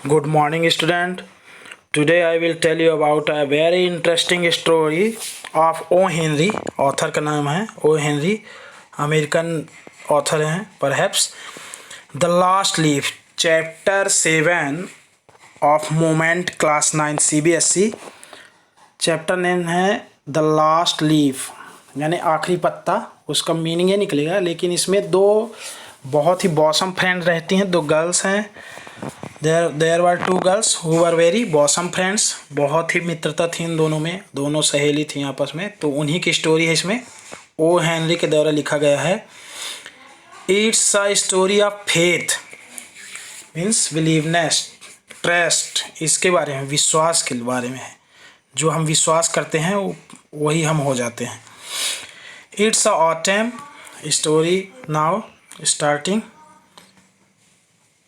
Good morning, student. Today I will tell you about a very interesting story of O. Henry. Author का नाम है O. Henry. American author हैं perhaps. The Last Leaf, Chapter 7 of Moment, Class 9 CBSE. Chapter name है the last leaf यानी आखिरी पत्ता. उसका meaning ये निकलेगा, लेकिन इसमें दो बहुत ही बॉसम फ्रेंड रहती हैं, दो गर्ल्स हैं. There were two girls who were very bosom friends. बहुत ही मित्रता थी इन दोनों में, दोनों सहेली थी आपस में. तो उन्हीं की स्टोरी है इसमें, ओ हेनरी के द्वारा लिखा गया है. It's a story of faith means believeness, trust. इसके बारे में, विश्वास के बारे में है. जो हम विश्वास करते हैं वही हम हो जाते हैं. It's a autumn story. Now starting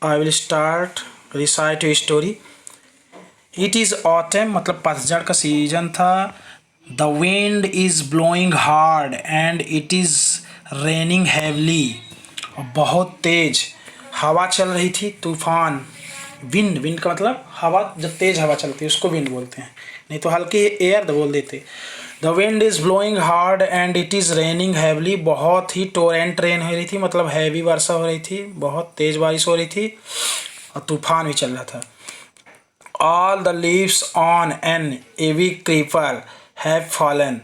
I will start recite story. It is autumn मतलब पतझड़ का सीजन था. The wind is blowing hard and it is raining heavily. बहुत तेज हवा चल रही थी, तूफान. विंड का मतलब हवा, जब तेज हवा चलती है उसको विंड बोलते हैं, नहीं तो हल्की एयर बोल देते. The wind is blowing hard and it is raining heavily. बहुत ही टोरेंट रेन हो रही थी, मतलब हैवी वर्षा हो रही थी, बहुत तेज़ बारिश हो रही थी और तूफान भी चल रहा था. All the leaves on an ivy creeper have fallen.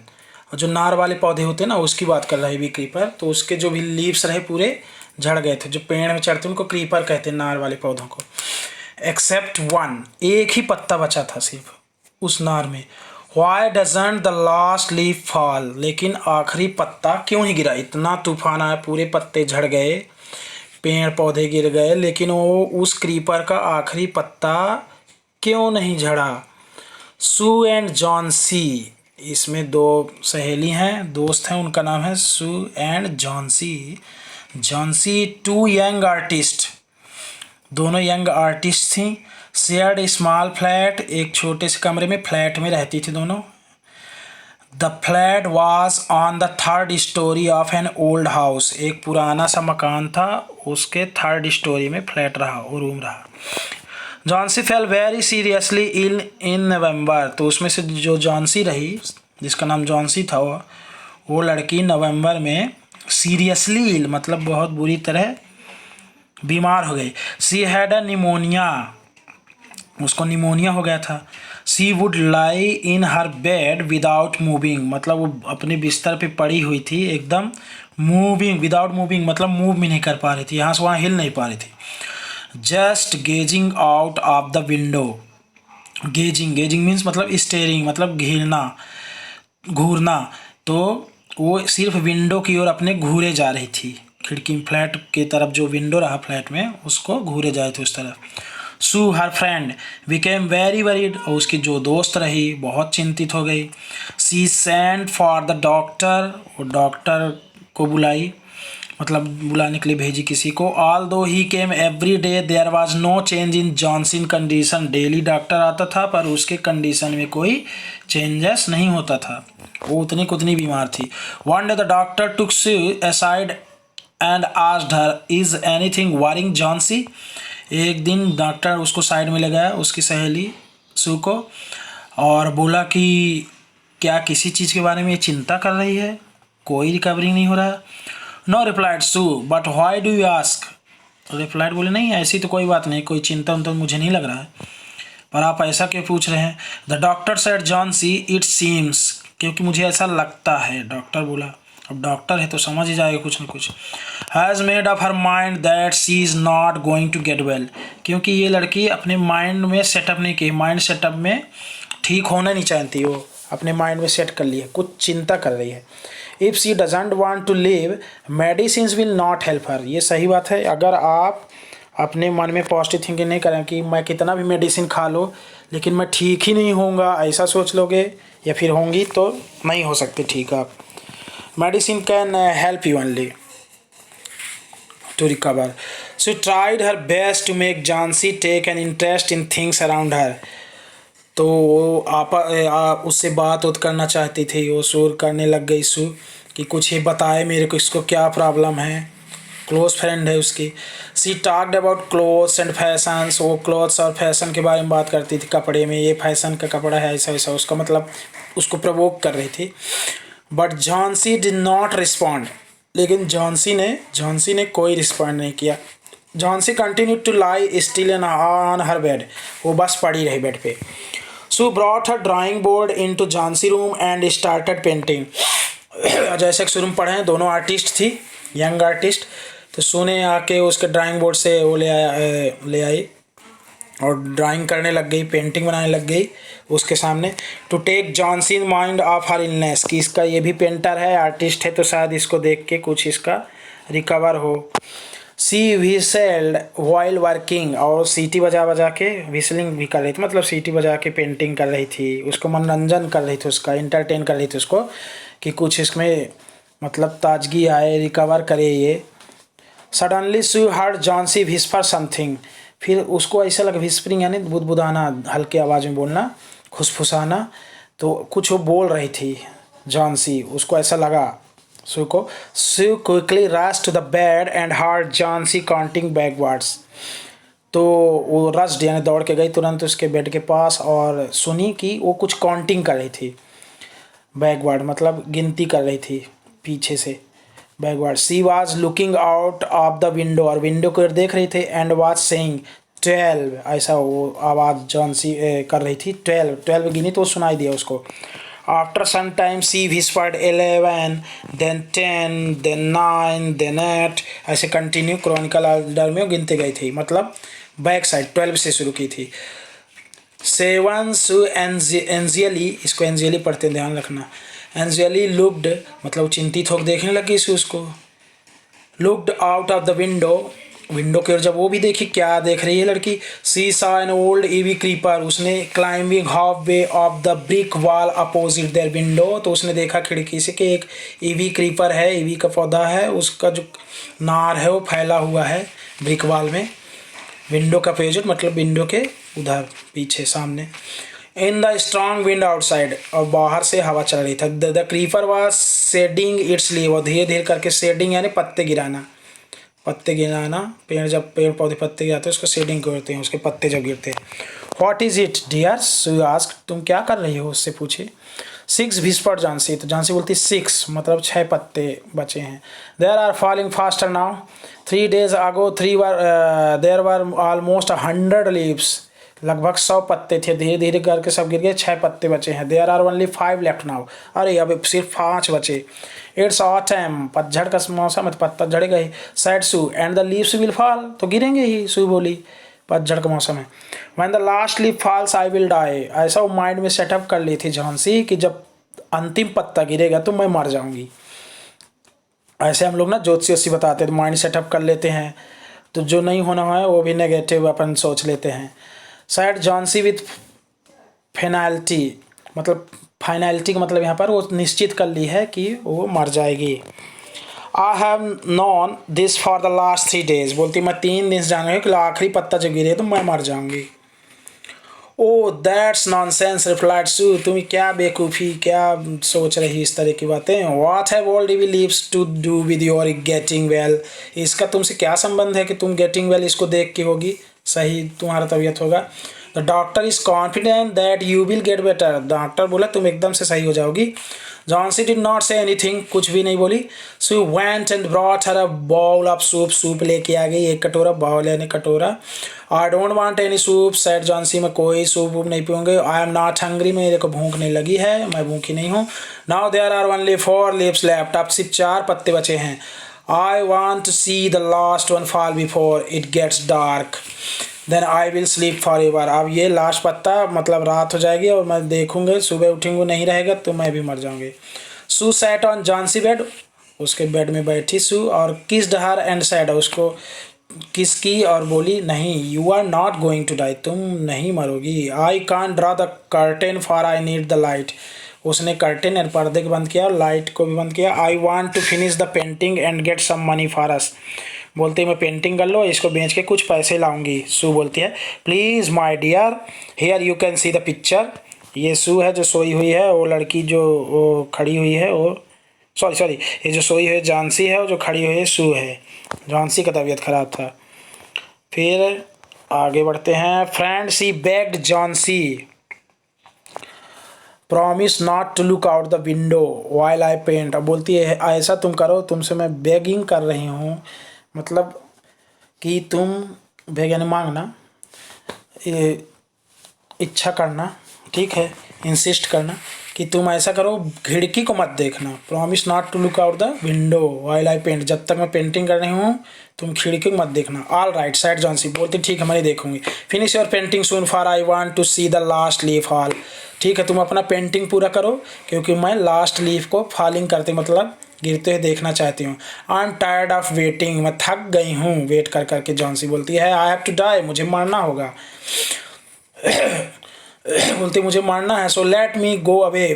जो नार वाले पौधे होते हैं ना, उसकी बात कर रहा है एवी क्रीपर. तो उसके जो भी लीव्स रहे पूरे झड़ गए थे. जो पेड़ में चढ़ते हैं उनको क्रीपर कहते हैं, नार वाले पौधों को. एक्सेप्ट वन, एक ही पत्ता बचा था सिर्फ उस नार में. Why doesn't the last leaf fall. लेकिन आखिरी पत्ता क्यों नहीं गिरा. इतना तूफान आया, पूरे पत्ते झड़ गए, पेड़ पौधे गिर गए, लेकिन वो उस क्रीपर का आखिरी पत्ता क्यों नहीं झड़ा. सू एंड जॉन्सी. इसमें दो सहेली हैं, दोस्त हैं, उनका नाम है Sue and Johnsy. Johnsy two young artist, दोनों यंग आर्टिस्ट थी. शेयर्ड स्मॉल फ्लैट, एक छोटे से कमरे में, फ्लैट में रहती थी दोनों. The flat was on the third story of an old house. एक पुराना सा मकान था, उसके थर्ड स्टोरी में फ्लैट रहा, वो रूम रहा. Johnsy fell very seriously ill in November. तो उसमें से जो जॉन्सी रही, जिसका नाम जॉन्सी था, वो लड़की नवंबर में सीरियसली इल मतलब बहुत बुरी तरह बीमार हो गई. सी हैड अ निमोनिया, उसको निमोनिया हो गया था. She would lie in her bed without moving, मतलब वो अपने बिस्तर पे पड़ी हुई थी एकदम. मूविंग, विदाउट मूविंग मतलब मूव भी नहीं कर पा रही थी, यहाँ से वहाँ हिल नहीं पा रही थी. Just gazing out of the window. Gazing means मतलब स्टेरिंग मतलब घूरना. तो वो सिर्फ विंडो की ओर अपने घूरे जा रही थी, खिड़की फ्लैट की तरफ. जो विंडो रहा फ्लैट में, उसको घूरे जाए थे उस तरफ. Sue her friend became very worried. और उसकी जो दोस्त रही बहुत चिंतित हो गई. She send for the doctor, वो डॉक्टर को बुलाई, मतलब बुलाने के लिए भेजी किसी को. Although he came every day there was no change in Johnson condition. Daily doctor आता था, पर उसके कंडीशन में कोई चेंजेस नहीं होता था, वो उतनी को उतनी बीमार थी. One day the doctor took Sue aside and asked her is anything worrying Johnsy. एक दिन डॉक्टर उसको साइड में ले गया, उसकी सहेली सू को, और बोला कि क्या किसी चीज़ के बारे में चिंता कर रही है, कोई रिकवरी नहीं हो रहा. No replied Sue but why do you ask. Replied बोले नहीं, ऐसी तो कोई बात नहीं, कोई चिंता तो मुझे नहीं लग रहा है, पर आप ऐसा क्यों पूछ रहे हैं. The doctor said Johnsy it seems, क्योंकि मुझे ऐसा लगता है. डॉक्टर बोला, अब डॉक्टर है तो समझ ही जाएगा कुछ न कुछ. Has made up her mind that she is not going to get well. क्योंकि ये लड़की अपने माइंड में सेटअप नहीं की, माइंड सेटअप में ठीक होना नहीं चाहती, वो अपने माइंड में सेट कर ली है, कुछ चिंता कर रही है. If she doesn't want to live medicine will not help her. ये सही बात है. अगर आप अपने मन में पॉजिटिव थिंकिंग नहीं करें कि मैं कितना भी मेडिसिन खा लो लेकिन मैं ठीक ही नहीं होऊंगा, ऐसा सोच लोगे या फिर होंगी, तो नहीं हो सकते ठीक आप. Medicine can help you only to recover. She tried her best to make Jhansi take an interest in things around her. तो वो उससे बात करना चाहती थी, वो शोर करने लग गई सू कि कुछ ही बताए मेरे को, इसको क्या प्रॉब्लम है. क्लोज फ्रेंड है उसकी। She talked about clothes and fashions, वो क्लोथ्स और फैशन के बारे में बात करती थी, कपड़े में ये फैशन का कपड़ा है ऐसा वैसा, उसका मतलब उसको प्रवोक कर रही थी। But Johnsy did not respond, लेकिन जॉन्सी ने कोई रिस्पॉन्ड नहीं किया। Johnsy continue to lie still on her bed, वो बस पड़ी रही बेड पे। So brought her drawing board into Johnsy room and started painting. जैसे कि शुरू में पढ़े हैं, दोनों आर्टिस्ट थी, यंग आर्टिस्ट, तो सोने आके उसके ड्राइंग बोर्ड से वो ले आई और ड्राइंग करने लग गई, पेंटिंग बनाने लग गई उसके सामने। To take Johnsy mind off her illness, कि इसका ये भी पेंटर है, आर्टिस्ट है, तो शायद इसको देख के कुछ इसका रिकवर हो। सी व्हिसल्ड व्हाइल वर्किंग, और सीटी बजा बजा के व्हिसलिंग भी कर रही थी, मतलब सीटी बजा के पेंटिंग कर रही थी, उसको मनोरंजन कर रही थी, उसका इंटरटेन कर रही थी उसको, कि कुछ इसमें मतलब ताजगी आए, रिकवर करे ये। Suddenly she heard Johnsy whisper something, फिर उसको ऐसा लगा, व्हिस्परिंग यानी बुदबुदाना, हल्के आवाज़ में बोलना, खुसफुसाना, तो कुछ वो बोल रही थी जॉन्सी, उसको ऐसा लगा सू को। She quickly rush to the bed and heard Johnsy counting backwards, तो वो रश्ड यानी दौड़ के गई तुरंत उसके बेड के पास और सुनी कि वो कुछ काउंटिंग कर रही थी, बैकवर्ड मतलब गिनती कर रही थी पीछे से, backward. She was looking out of the window, और विंडो को देख रही थी, एंड वाज सेइंग 12, ऐसा वो आवाज़ जॉन्सी कर रही थी, 12 गिनी तो सुनाई दिया उसको। आफ्टर सम टाइम सी व्हिस्पर्ड 11, देन 10, देन 9, देन 8, ऐसे कंटिन्यू क्रॉनिकल ऑर्डर में गिनते गई थी, मतलब बैक साइड 12 से शुरू की थी। 7 सू एंजियली, इसको एंजियली पढ़ते ध्यान रखना, एंजियली लुक्ड मतलब चिंतित होकर देखने लगी सी उसको। Looked out of the window, window की ओर जब वो भी देखी, क्या देख रही है लड़की, she saw an old ivy creeper, उसने climbing half way of the brick wall opposite their window, तो उसने देखा खिड़की से कि एक ईवी क्रीपर है, ईवी का पौधा है, उसका जो नार है वो फैला हुआ है ब्रिक वॉल में, विंडो का पेज मतलब विंडो के उधर पीछे सामने। In the strong wind outside, और बाहर से हवा चल रही था। The creeper was shedding its leave, और धीरे धीरे करके शेडिंग यानी पत्ते गिराना, पत्ते गिराना, पेड़ जब पेड़ पौधे पत्ते गिराते हैं उसको शेडिंग करते हैं, उसके पत्ते जब गिरते हैं। What is it dear, Sue ask, तुम क्या कर रही हो, उससे पूछे। 6 व्हिस्पर्ड जॉन्सी, तो जॉन्सी बोलती 6 मतलब 6 पत्ते बचे हैं। There are falling faster now, 3 days ago there were almost 100 leaves, लगभग 100 पत्ते थे, धीरे धीरे करके सब गिर गए, 6 पत्ते बचे हैं। There are only 5 left now, अरे अब सिर्फ 5 बचे। इट्स ऑटम, पतझड़ का मौसम है, पत्ता झड़ेगा ही। Said Sue, and the leaves will fall, तो गिरेंगे ही, सू बोली, पतझड़ का मौसम है। When the last leaf falls I will die, ऐसा वो माइंड में सेटअप कर ली थी जॉन्सी कि जब अंतिम पत्ता गिरेगा तो मैं मर जाऊंगी। ऐसे हम लोग ना ज्योतिषी बताते हैं तो माइंड सेटअप कर लेते हैं, तो जो नहीं होना है वो भी नेगेटिव अपन सोच लेते हैं। सैड जॉन्सी विथ फाइनलिटी, मतलब फाइनलिटी का मतलब यहाँ पर वो निश्चित कर ली है कि वो मर जाएगी। I have non this for the last 3 days, बोलती मैं 3 दिन से जान रही हूँ कि आखिरी पत्ता जब गिरे तो मैं मर जाऊंगी। ओ दैट्स नॉनसेंस रिप्लाइड सू, तुम क्या बेवकूफ़ी, क्या सोच रही इस तरह की बातें। What have all the leaves to do with your getting well, इसका तुमसे क्या संबंध है कि तुम गेटिंग वेल इसको देख के होगी सही तुम्हारा तबीयत होगा। The doctor is confident that you will get better, doctor बोला तुम एकदम से सही हो जाओगी। Johnsy did not say anything, कुछ भी नहीं बोली। She went and brought her a bowl of soup, soup लेके आ गई, एक कटोरा, बाउल यानी कटोरा। I don't want any soup said Johnsy, मैं कोई सूप वूप नहीं पीऊँगी। आई एम नॉट हंग्री, मेरे को भूख नहीं लगी है, मैं भूखी नहीं हूँ। Now there are only 4 leaves left, अब सिर्फ 4 पत्ते बचे हैं। I want to see the last one fall before it gets dark, then I will sleep for ever, अब ये लास्ट पत्ता मतलब रात हो जाएगी और मैं देखूंगे, सुबह उठूंगी नहीं रहेगा तो मैं भी मर जाऊंगी। सू सैट ऑन जॉन्सी बेड, उसके बेड में बैठी सू और किस्ड हर एंड सैड, उसको किस की और बोली नहीं, you are not going to die, तुम नहीं मरोगी। I can't draw the curtain for I need the light, उसने कर्टेन और पर्दे को बंद किया और लाइट को भी बंद किया। I want to finish the painting and get some money for us, बोलती मैं पेंटिंग कर लो, इसको बेच के कुछ पैसे लाऊंगी। सू बोलती है please my dear here you can see the picture, ये सू है जो सोई हुई है, वो लड़की जो वो खड़ी हुई है वो सॉरी सॉरी, ये जो सोई है जॉन्सी है और जो खड़ी हुई है सू है। जॉन्सी का तबीयत खराब था। फिर आगे बढ़ते हैं। Friend she begged Johnsy promise not to look out the window while I paint. अब बोलती है ऐसा तुम करो, तुमसे मैं बेगिंग कर रही हूँ, मतलब कि तुम बेग यानी मांगना, ये इच्छा करना, ठीक है, इंसिस्ट करना कि तुम ऐसा करो खिड़की को मत देखना। Promise not to look out the window while I paint, जब तक मैं पेंटिंग कर रही हूँ तुम खिड़की को मत देखना। ऑल राइट सेड जॉन्सी, बोलती ठीक है मैं नहीं देखूंगी। Finish your painting soon for I want to see the last leaf fall. ठीक है तुम अपना पेंटिंग पूरा करो क्योंकि मैं लास्ट लीफ को फॉलिंग करते मतलब गिरते हुए देखना चाहती हूँ। I am tired of waiting, मैं थक गई हूँ वेट कर करके। जॉन्सी बोलती है आई हैव टू डाई, मुझे मरना होगा। बोलती मुझे मरना है। So let me go away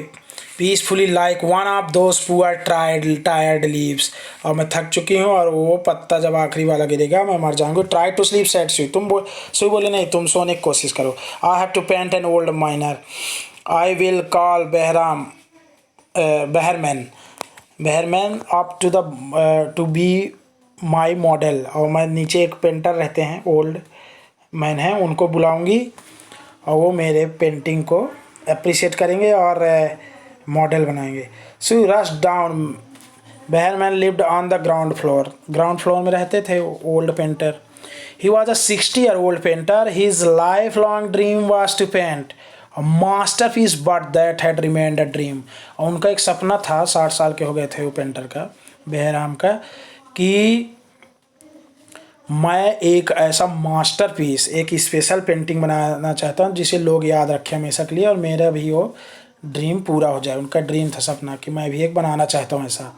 peacefully like one of those poor tired leaves. और मैं थक चुकी हूँ और वो पत्ता जब आखिरी वाला गिरेगा मैं मर जाऊंगी। Try to sleep said Sue, Sue बोले नहीं तुम सोने की कोशिश करो। I have to paint an old miner, I will call Behrman up to be my model. और मैं नीचे एक पेंटर रहते हैं, ओल्ड मैन हैं, उनको बुलाऊंगी और वो मेरे पेंटिंग को अप्रिशिएट करेंगे और मॉडल बनाएंगे। So rush down, Behrman lived on the ground floor में रहते थे old painter. He was a 60-year-old painter, his lifelong dream was to paint a masterpiece but that had remained a dream. और उनका एक सपना था, 60 साल के हो गए थे वो पेंटर का, बहराम का, कि मैं एक ऐसा मास्टरपीस, एक स्पेशल पेंटिंग बनाना चाहता हूँ जिसे लोग याद रखें हमेशा के लिए और मेरा भी वो ड्रीम पूरा हो जाए। उनका ड्रीम था, सपना, कि मैं भी एक बनाना चाहता हूँ ऐसा।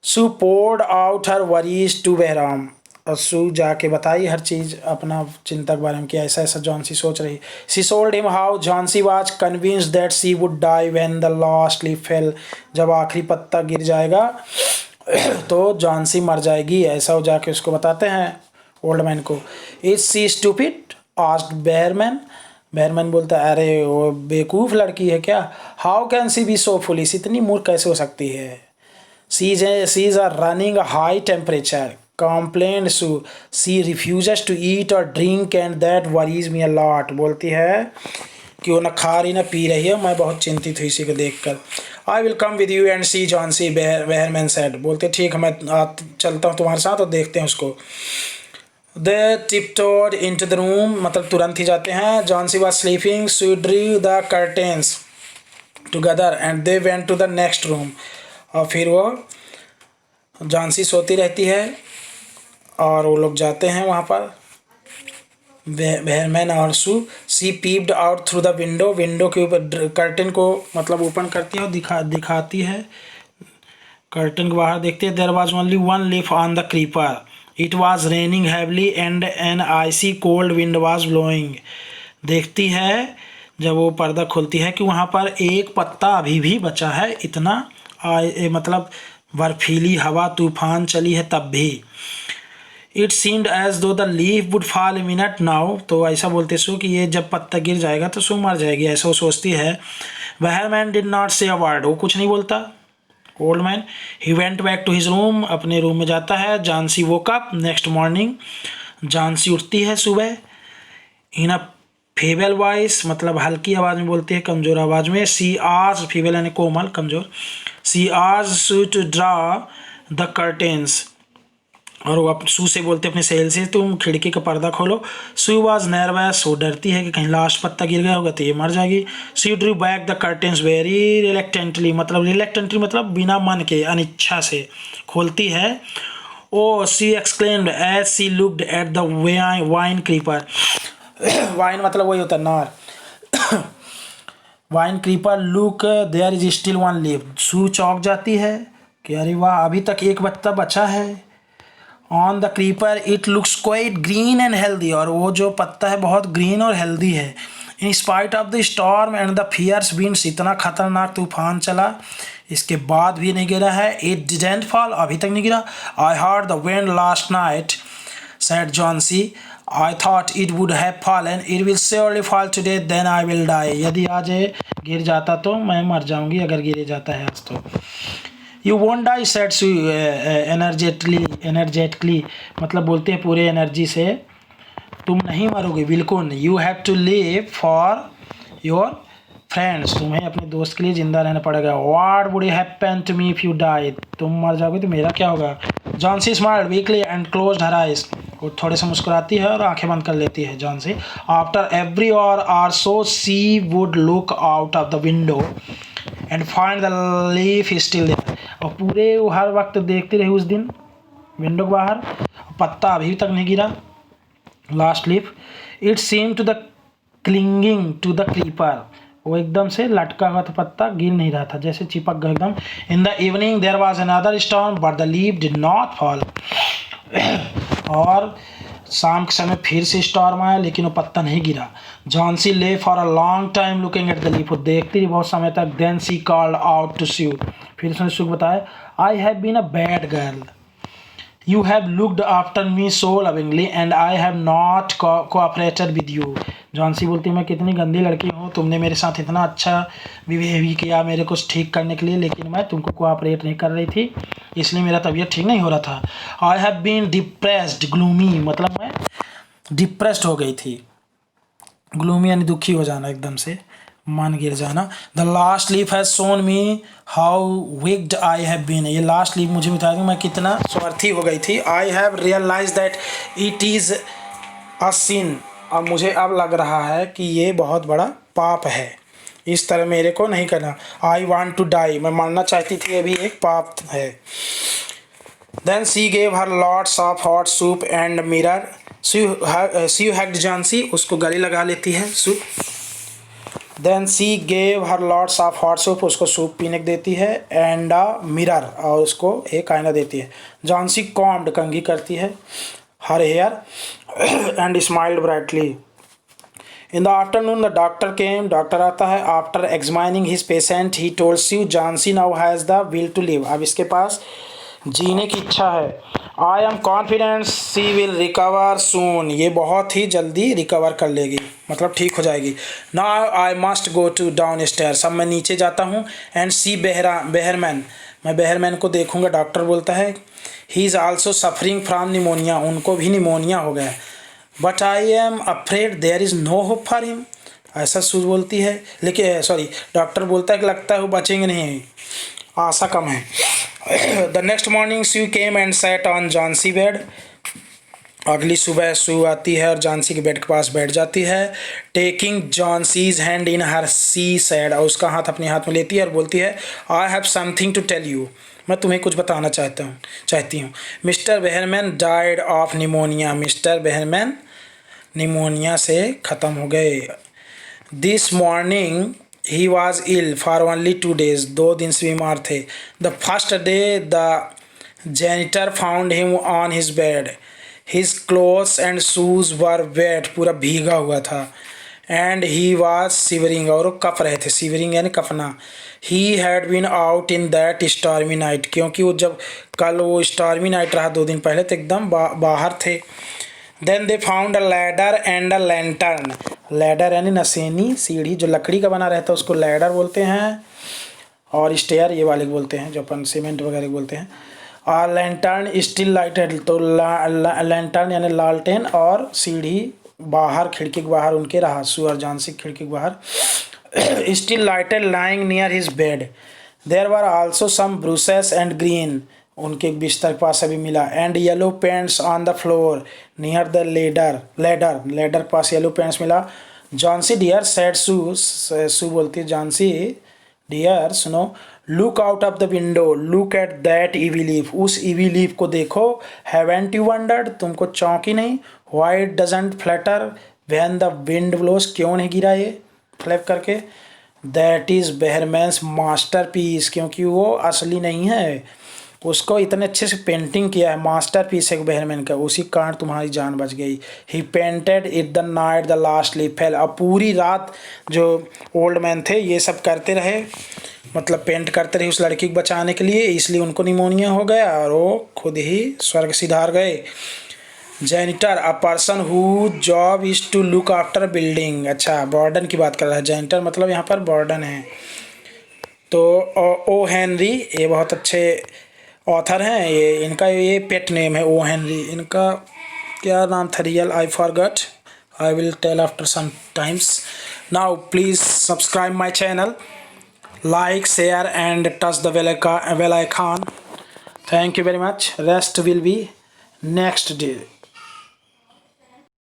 Sue poured out her worries to Behrman, और सू जाके बताई हर चीज़ अपना चिंता के बारे में कि ऐसा ऐसा जॉन्सी सोच रही। She told him how Johnsy was convinced that she would die when the last leaf fell, जब आखिरी पत्ता गिर जाएगा तो जॉन्सी मर जाएगी, ऐसा वो जाके उसको बताते हैं ओल्ड मैन को। Is she stupid asked Behrman बोलता है अरे वो बेवकूफ़ लड़की है क्या। How can she be so foolish, इतनी मूर्ख कैसे हो सकती है। She's are running a high temperature complaint Sue, she refuses to eat or drink and that worries me a lot. बोलती है कि वो ना खा रही ना पी रही है, मैं बहुत चिंतित हुई इसी को देखकर। I will come with you and see Johnsy, Behrman said. बोलते ठीक है मैं चलता हूँ तुम्हारे साथ और देखते हैं उसको। दे tiptoed into the room, मतलब तुरंत ही जाते हैं। Johnsy was sleeping, she drew the curtains together and they went to the next room। और फिर वो जॉन्सी सोती रहती है और वो लोग जाते हैं वहाँ पर, बहरमैन और Sue. She peeped out through the window के ऊपर कर्टन को मतलब ओपन करती है और दिखाती है, कर्टन के बाहर देखते हैं। There was only one leaf on the creeper, it was raining heavily and an icy cold wind was blowing. देखती है जब वो पर्दा खोलती है कि वहाँ पर एक पत्ता अभी भी बचा है, इतना मतलब बर्फीली हवा तूफान चली है तब भी। इट सीम्ड एज दो the leaf would fall a minute now, तो ऐसा बोलते सो कि ये जब पत्ता गिर जाएगा तो सो मर जाएगी, ऐसा वो सोचती है। बहरमैन डिड नॉट से अ वर्ड, वो कुछ नहीं बोलता old man. He went back to his room, अपने रूम में जाता है। Johnsy woke up next morning, Johnsy उठती है सुबह। इन अ फीबल वॉइस, मतलब हल्की आवाज़ में बोलती है, कमज़ोर आवाज़ में। सी आज, फीबल यानी कोमल, कमज़ोर। सी आज सू टू ड्रा द कर्टेंस, और वो सू से बोलते अपने सहेल से तुम खिड़की का पर्दा खोलो। सू वाज नर्वस, वो डरती है कि कहीं लास्ट पत्ता गिर गया होगा तो ये मर जाएगी। She drew back the curtains very reluctantly, मतलब बिना मन के, अनिच्छा से खोलती है। Oh she exclaimed as she looked at the vine creeper. Vine मतलब वही होता है नार। Vine creeper look there is still one leaf. Sue चौंक जाती है कि अरे वाह अभी तक एक पत्ता बचा है। On the creeper it looks quite green and healthy, और वो जो पत्ता है बहुत ग्रीन और हेल्दी है। In spite of the storm and the fierce winds, इतना खतरनाक तूफान चला इसके बाद भी नहीं गिरा है। इट डिडंट फॉल, अभी तक नहीं गिरा। I heard the wind last night said Johnsy, I thought it would have fallen, it will surely fall today then I will die. यदि आज गिर जाता तो मैं मर जाऊंगी, अगर गिर जाता है आज तो। You won't die said Sue energetically, मतलब बोलते हैं पूरे एनर्जी से, तुम नहीं मरोगे बिल्कुल। You have to live for your friends, तुम्हें अपने दोस्त के लिए जिंदा रहना पड़ेगा। What would happen to me if you die, तुम मर जाओगे तो मेरा क्या होगा। Johnsy smiled weakly and closed her eyes, वो थोड़े से मुस्कुराती है और आंखें बंद कर लेती है Johnsy. After every hour so she would look out of the window and find the leaf still there, और पूरे वो हर वक्त देखती रही उस दिन विंडो के बाहर, पत्ता अभी तक नहीं गिरा, last leaf. It seem to the clinging to the creeper, वो एकदम से लटका हुआ था, पत्ता गिर नहीं रहा था, जैसे चिपक गया एकदम। In the evening there was another storm but the leaf did not fall, और शाम के समय फिर से स्टॉर्म आया लेकिन वो पत्ता नहीं गिरा। Johnsy lay for a long time looking at the leaf, वो देखती रही बहुत समय तक। Then she called out to Sue, फिर उसने सुख बताया, I have been a bad girl, you have looked after me so lovingly and I have not cooperated with you। Johnsy बोलती है, मैं कितनी गंदी लड़की हूँ, तुमने मेरे साथ इतना अच्छा बिहेव किया मेरे को ठीक करने के लिए, लेकिन मैं तुमको कोऑपरेट नहीं कर रही थी, इसलिए मेरा तबीयत ठीक नहीं हो रहा था। I have been depressed gloomy, मतलब मैं डिप्रेस्ड हो गई थी। ग्लूमी यानी दुखी हो जाना, एकदम से मन गिर जाना। The last leaf has shown me how wicked I have been, ये लास्ट लीफ मुझे बताया कि मैं कितना स्वार्थी हो गई थी। I have realise that it is a sin, अब मुझे अब लग रहा है कि ये बहुत बड़ा पाप है, इस तरह मेरे को नहीं करना। आई वॉन्ट टू डाई, मैं मरना चाहती थी, ये भी एक पाप है। Then she gave her lots of hot soup and mirror, she hugged Johnsy, उसको गले लगा लेती है soup. Then she gave her lots of hot soup, उसको सूप पीने को देती है। एंड अ मिरर, और उसको एक आईना देती है। जॉन्सी कॉम्ड, कंघी करती है her hair and smiled brightly. In the afternoon the doctor came, doctor आता है। After examining his patient he told you Johnsy now has the will to live, अब इसके पास जीने की इच्छा है। I am confident she will recover soon, ये बहुत ही जल्दी रिकवर कर लेगी, मतलब ठीक हो जाएगी। Now I must go to downstairs, अब मैं नीचे जाता हूँ। एंड सी बेहरमैन, मैं बेहरमैन को देखूंगा। डॉक्टर बोलता है he is also suffering from pneumonia, उनको भी निमोनिया हो गया। But I am afraid there is no hope for him, ऐसा सूज बोलती है, लेकिन सॉरी डॉक्टर बोलता है कि लगता है वो बचेंगे नहीं, आशा कम है। The next morning Sue came and sat on Johnsy bed, अगली सुबह सू आती है और जॉन्सी के बेड के पास बैठ जाती है। Taking Johnsy's hand in her she said, और उसका हाथ अपने हाथ में लेती है और बोलती है I have something to tell you, मैं तुम्हें कुछ बताना चाहती हूँ। Mister Behrman died of pneumonia, mister Behrman pneumonia से ख़त्म हो गए। This morning he was ill for only 2 days, 2 दिन से बीमार थे। The first day the janitor found him on his bed, his clothes and shoes were wet, पूरा भीगा हुआ था। एंड ही वॉज सिवरिंग, और वो कप रहे थे, सिवरिंग यानी कपना। He had been out in that stormy night, क्योंकि वो जब कल वो स्टार्मी नाइट रहा 2 दिन पहले, तो एकदम बाहर थे। Then they found a ladder and a lantern, ladder यानी नसेनी सीढ़ी, जो लकड़ी का बना रहता है उसको लैडर बोलते हैं, और स्टेयर ये वाले बोलते हैं जो अपन सीमेंट वगैरह बोलते हैं। और लैंटर्न स्टिल लाइटेड, तो लैंटर्न यानी लालटेन, और सीढ़ी बाहर खिड़की के बाहर उनके रहा, सुअर जॉन्सी खिड़की के बाहर। Still lighted lying near his bed, there were also some brushes and green, उनके बिस्तर के पास अभी मिला। And yellow paints on the floor near the ladder के पास येलो पेंट्स मिला। जॉन्सी डियर सेड सू बोलती है जॉन्सी डियर सुनो, look out of the window, look at that ivy leaf, उस ईवी लीफ को देखो। हैवेंट यू वंडर्ड, तुमको चौंकी नहीं? Why it doesn't flatter when the wind blows, क्यों नहीं गिरा ये फ्लैप करके? दैट इज़ बेहरमैन्स मास्टर पीस, क्योंकि वो असली नहीं है, उसको इतने अच्छे से पेंटिंग किया है, मास्टर पीस है बेहरमैन का, उसी कारण तुम्हारी जान बच गई। He painted it the night the last leaf fell, अब पूरी रात जो ओल्ड मैन थे ये सब करते रहे, मतलब पेंट करते रहे उस लड़की को बचाने के लिए, इसलिए उनको निमोनिया हो गया और वो खुद ही स्वर्ग सिधार गए। Janitor a person who job is to look after building, अच्छा वार्डन की बात कर रहा है, जैनिटर मतलब यहाँ पर वार्डन है। तो ओ हेनरी ये बहुत अच्छे ऑथर हैं। ये इनका ये पेट नेम है ओ हेनरी। इनका क्या नाम था real, I forgot, I will tell after some times. Now please subscribe my channel, like, share and touch the bell icon. Thank you very much. Rest will be next day.